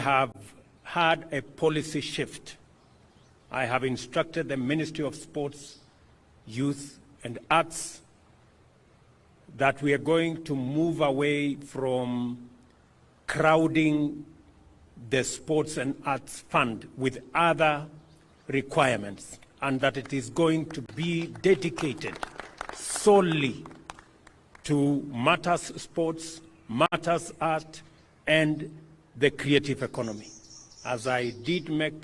have had a policy shift. I have instructed the Ministry of Sports, Youth and Arts that we are going to move away from crowding the Sports and Arts Fund with other requirements, and that it is going to be dedicated solely to matters sports, matters art, and the creative economy. As I did make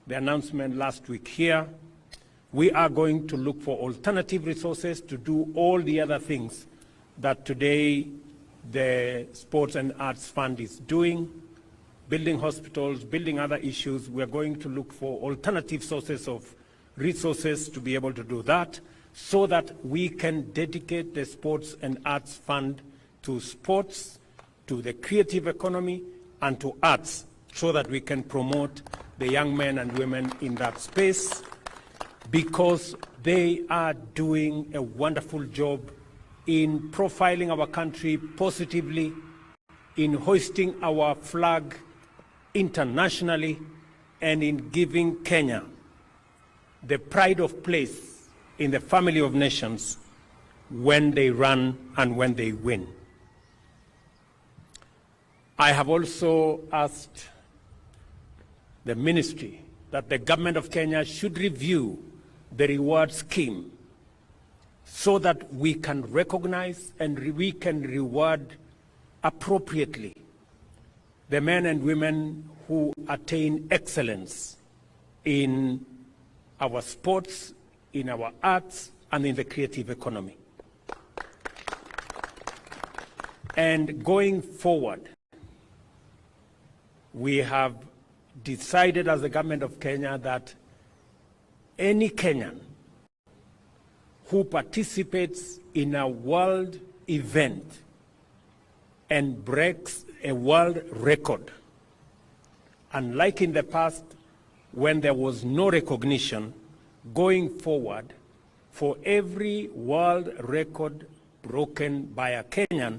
the announcement last week here, we are going to look for alternative resources to do all the other things that today the Sports and Arts Fund is doing, building hospitals, building other issues. We are going to look for alternative sources of resources to be able to do that, so that we can dedicate the Sports and Arts Fund to sports, to the creative economy, and to arts, so that we can promote the young men and women in that space, because they are doing a wonderful job in profiling our country positively, in hoisting our flag internationally, and in giving Kenya the pride of place in the family of nations when they run and when they win. I have also asked the ministry that the government of Kenya should review the reward scheme so that we can recognize and we can reward appropriately the men and women who attain excellence in our sports, in our arts, and in the creative economy. And going forward, we have decided as the government of Kenya that any Kenyan who participates in a world event and breaks a world record, unlike in the past when there was no recognition, going forward, for every world record broken by a Kenyan,